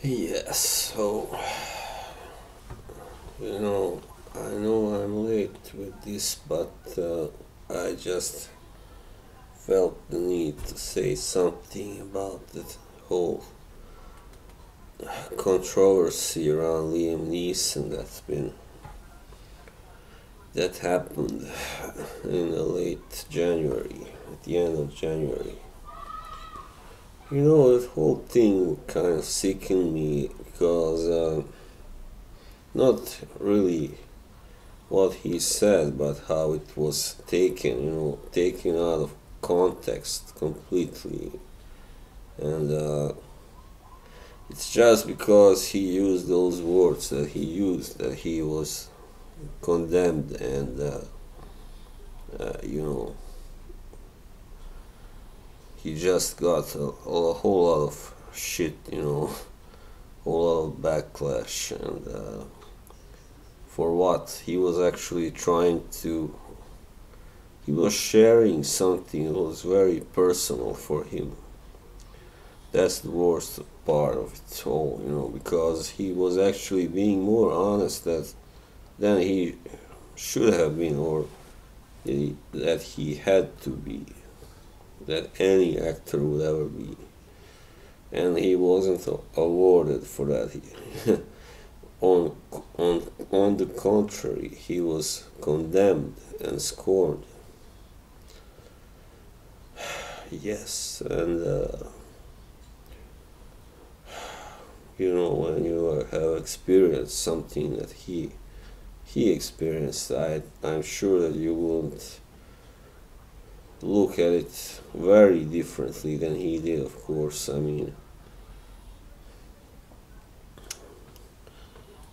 Yes, so I know I'm late with this, but I just felt the need to say something about the whole controversy around Liam Neeson that happened in the late January, at the end of January. That whole thing kind of sickened me because not really what he said, but how it was taken out of context completely. And it's just because he used those words that he used that he was condemned, and you know, he just got a whole lot of shit, a whole lot of backlash, and for what he was actually trying to. He was sharing something that was very personal for him. That's the worst part of it all, because he was actually being more honest than he should have been, or that he had to be, that any actor would ever be. And he wasn't awarded for that. on, on the contrary, he was condemned and scorned. Yes, and when you have experienced something that he experienced, I'm sure that you won't look at it very differently than he did. Of course, I mean,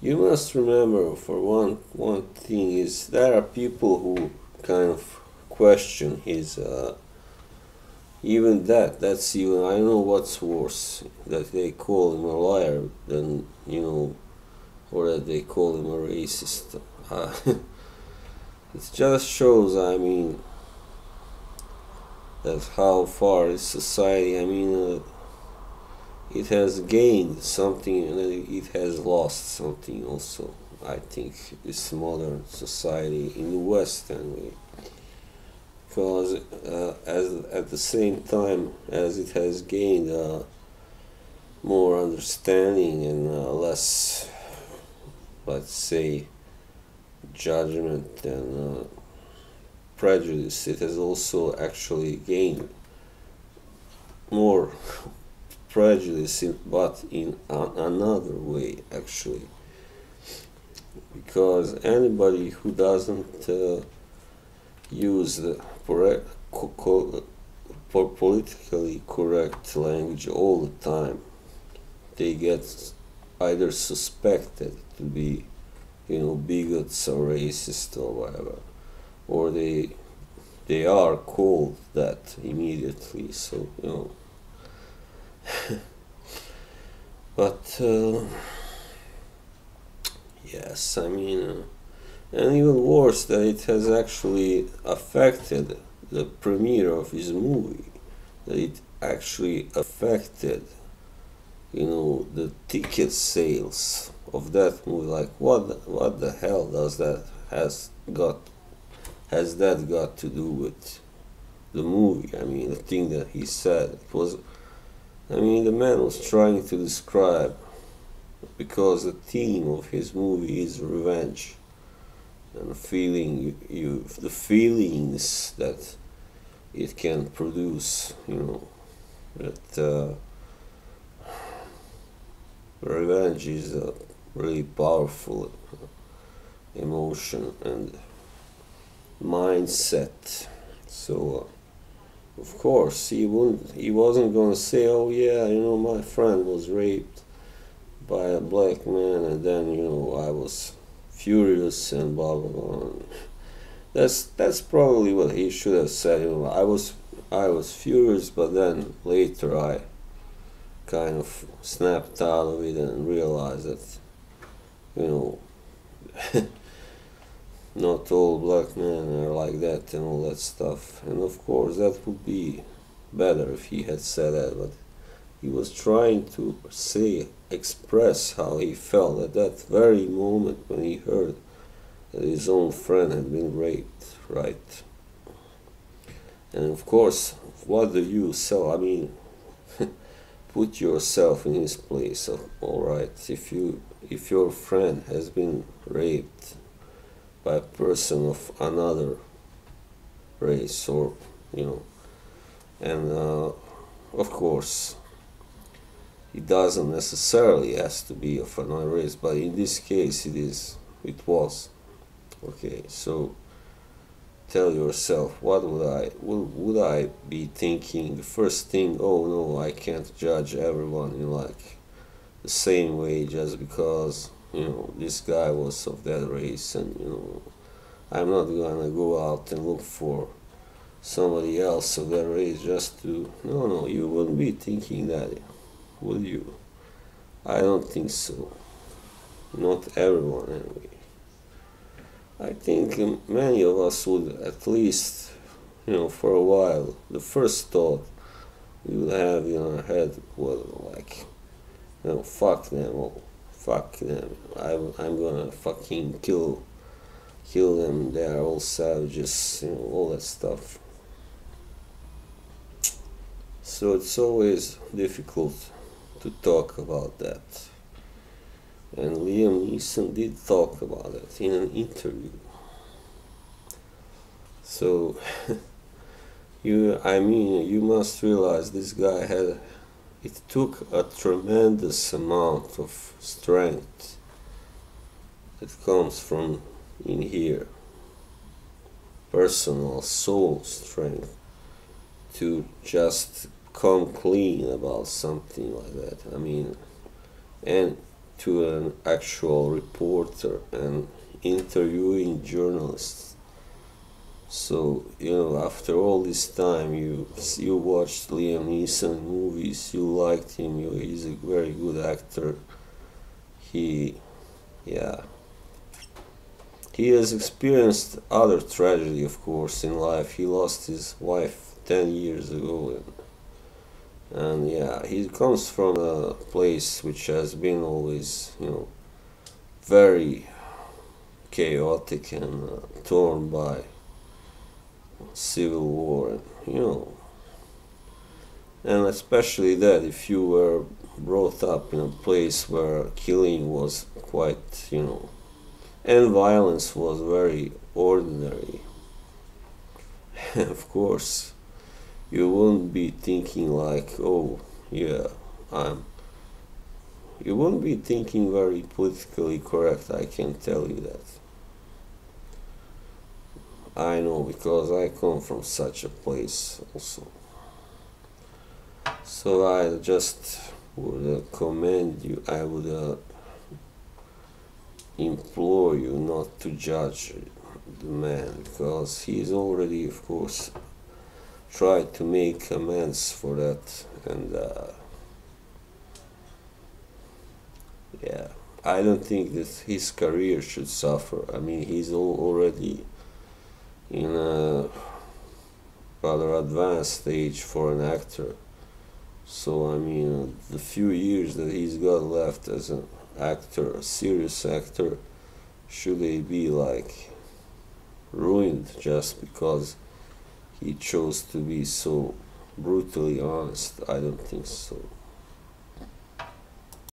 you must remember, for one thing, is there are people who kind of question his. Even that's even, I know what's worse, that they call him a liar than, or that they call him a racist. It just shows, I mean, that how far this society, I mean, it has gained something and it has lost something also. I think this modern society in the West anyway, because as at the same time as it has gained more understanding and less, let's say, judgment and prejudice, it has also actually gained more prejudice, but in another way, actually, because anybody who doesn't use the politically correct language all the time, they get either suspected to be, bigots or racist or whatever, or they are called that immediately. So but yes, I mean. And even worse, that it has actually affected the premiere of his movie. That it actually affected, the ticket sales of that movie. Like, what the hell does that has that got to do with the movie? I mean, the thing that he said, it was. I mean, the man was trying to describe, because the theme of his movie is revenge, and feeling the feelings that it can produce, that revenge is a really powerful emotion and mindset. So of course he wasn't gonna say, oh yeah, my friend was raped by a black man, and then I was furious and blah blah blah. That's probably what he should have said. I was furious, but then later I kind of snapped out of it and realized that not all black men are like that and all that stuff. And of course that would be better if he had said that, but He was trying to express how he felt at that very moment when he heard that his own friend had been raped, right? And of course, what do you sell? I mean, put yourself in his place. All right, if your friend has been raped by a person of another race, or you know, and of course, it doesn't necessarily has to be of another race, but in this case, it was. Okay, so tell yourself, what would I be thinking? The first thing, oh no, I can't judge everyone in like the same way just because this guy was of that race, and I'm not gonna go out and look for somebody else of that race just to. No, you wouldn't be thinking that, would you? I don't think so. Not everyone anyway. I think many of us would, at least, for a while, the first thought we would have in our head was like, fuck them all, fuck them. I'm gonna fucking kill them. They are all savages, all that stuff. So it's always difficult to talk about that. And Liam Neeson did talk about it in an interview. So, you must realize this guy it took a tremendous amount of strength that comes from in here, personal soul strength, to just come clean about something like that. And to an actual reporter and interviewing journalists. So, after all this time, you watched Liam Neeson movies, you liked him, he's a very good actor. He has experienced other tragedy, of course, in life. He lost his wife 10 years ago, and he comes from a place which has been always, very chaotic and torn by civil war, and especially that if you were brought up in a place where killing was quite, and violence was very ordinary, of course, you wouldn't be thinking like, oh, yeah, you wouldn't be thinking very politically correct, I can tell you that. I know, because I come from such a place also. So I just would commend you, I would implore you not to judge the man, because he's already, of course, tried to make amends for that, and I don't think that his career should suffer. He's already in a rather advanced stage for an actor. So the few years that he's got left as an actor, a serious actor, should they be like ruined just because he chose to be so brutally honest? I don't think so.